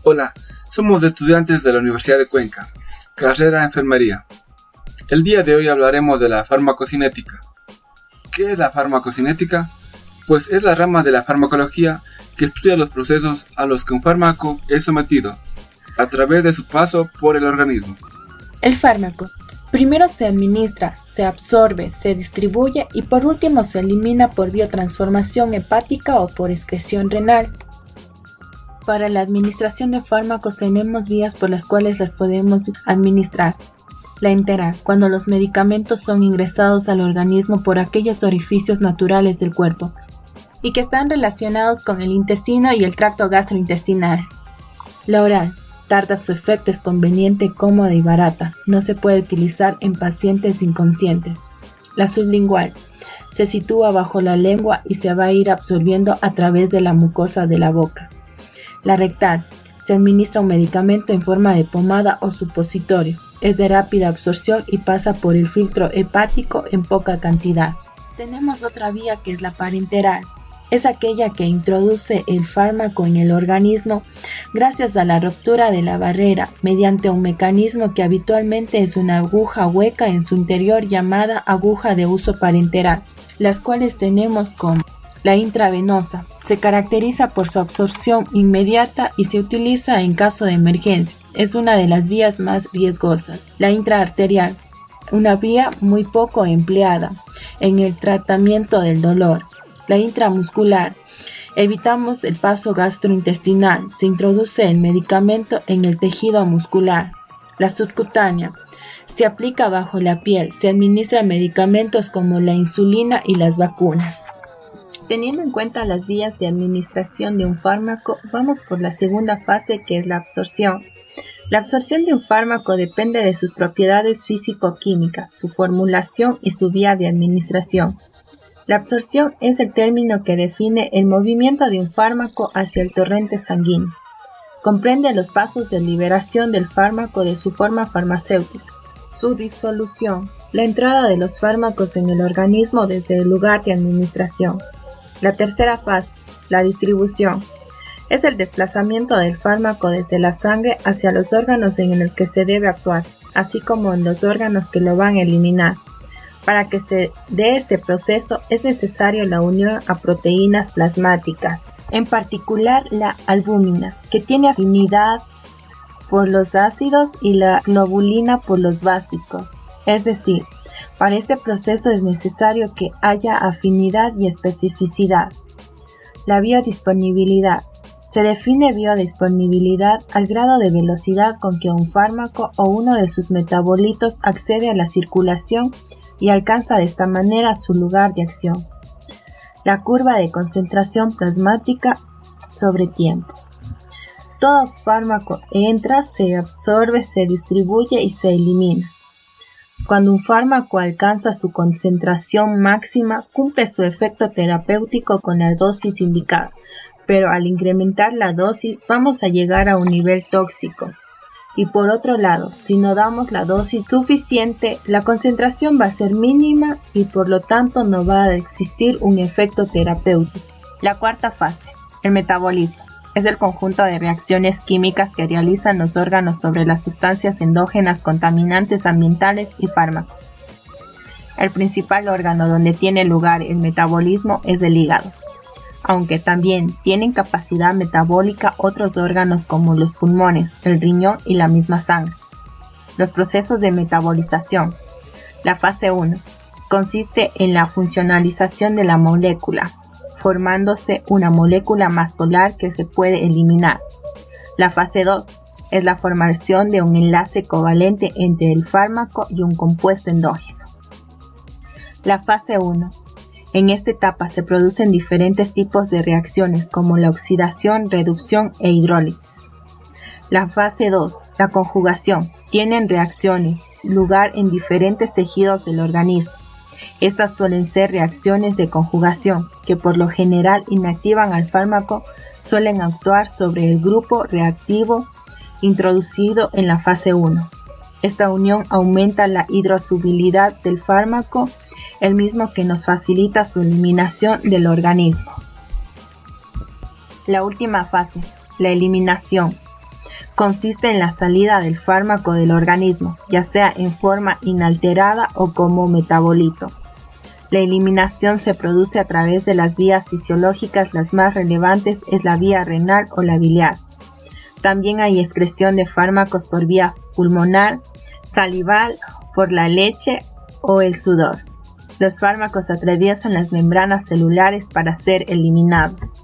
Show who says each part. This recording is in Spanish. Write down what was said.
Speaker 1: Hola, somos estudiantes de la Universidad de Cuenca, carrera Enfermería. El día de hoy hablaremos de la farmacocinética. ¿Qué es la farmacocinética? Pues es la rama de la farmacología que estudia los procesos a los que un fármaco es sometido, a través de su paso por el organismo.
Speaker 2: El fármaco primero se administra, se absorbe, se distribuye y por último se elimina por biotransformación hepática o por excreción renal. Para la administración de fármacos tenemos vías por las cuales las podemos administrar. La enteral, cuando los medicamentos son ingresados al organismo por aquellos orificios naturales del cuerpo y que están relacionados con el intestino y el tracto gastrointestinal. La oral, tarda su efecto, es conveniente, cómoda y barata. No se puede utilizar en pacientes inconscientes. La sublingual, se sitúa bajo la lengua y se va a ir absorbiendo a través de la mucosa de la boca. La rectal, se administra un medicamento en forma de pomada o supositorio. Es de rápida absorción y pasa por el filtro hepático en poca cantidad. Tenemos otra vía que es la parenteral. Es aquella que introduce el fármaco en el organismo gracias a la ruptura de la barrera mediante un mecanismo que habitualmente es una aguja hueca en su interior llamada aguja de uso parenteral, las cuales tenemos como la intravenosa. Se caracteriza por su absorción inmediata y se utiliza en caso de emergencia. Es una de las vías más riesgosas. La intraarterial, una vía muy poco empleada en el tratamiento del dolor. La intramuscular, evitamos el paso gastrointestinal. Se introduce el medicamento en el tejido muscular. La subcutánea, se aplica bajo la piel. Se administran medicamentos como la insulina y las vacunas. Teniendo en cuenta las vías de administración de un fármaco, vamos por la segunda fase, que es la absorción. La absorción de un fármaco depende de sus propiedades físico-químicas, su formulación y su vía de administración. La absorción es el término que define el movimiento de un fármaco hacia el torrente sanguíneo. Comprende los pasos de liberación del fármaco de su forma farmacéutica, su disolución, la entrada de los fármacos en el organismo desde el lugar de administración. La tercera fase, la distribución, es el desplazamiento del fármaco desde la sangre hacia los órganos en el que se debe actuar, así como en los órganos que lo van a eliminar. Para que se dé este proceso es necesario la unión a proteínas plasmáticas, en particular la albúmina, que tiene afinidad por los ácidos y la globulina por los básicos, es decir, para este proceso es necesario que haya afinidad y especificidad. La biodisponibilidad. Se define biodisponibilidad al grado de velocidad con que un fármaco o uno de sus metabolitos accede a la circulación y alcanza de esta manera su lugar de acción. La curva de concentración plasmática sobre tiempo. Todo fármaco entra, se absorbe, se distribuye y se elimina. Cuando un fármaco alcanza su concentración máxima, cumple su efecto terapéutico con la dosis indicada, pero al incrementar la dosis vamos a llegar a un nivel tóxico. Y por otro lado, si no damos la dosis suficiente, la concentración va a ser mínima y por lo tanto no va a existir un efecto terapéutico. La cuarta fase, el metabolismo. Es el conjunto de reacciones químicas que realizan los órganos sobre las sustancias endógenas, contaminantes ambientales y fármacos. El principal órgano donde tiene lugar el metabolismo es el hígado, aunque también tienen capacidad metabólica otros órganos como los pulmones, el riñón y la misma sangre. Los procesos de metabolización. La fase 1 consiste en la funcionalización de la molécula, formándose una molécula más polar que se puede eliminar. La fase 2 es la formación de un enlace covalente entre el fármaco y un compuesto endógeno. La fase 1. En esta etapa se producen diferentes tipos de reacciones como la oxidación, reducción e hidrólisis. La fase 2, la conjugación, tienen reacciones lugar en diferentes tejidos del organismo. Estas suelen ser reacciones de conjugación, que por lo general inactivan al fármaco, suelen actuar sobre el grupo reactivo introducido en la fase 1. Esta unión aumenta la hidrosolubilidad del fármaco, el mismo que nos facilita su eliminación del organismo. La última fase, la eliminación. Consiste en la salida del fármaco del organismo, ya sea en forma inalterada o como metabolito. La eliminación se produce a través de las vías fisiológicas, las más relevantes es la vía renal o la biliar. También hay excreción de fármacos por vía pulmonar, salival, por la leche o el sudor. Los fármacos atraviesan las membranas celulares para ser eliminados.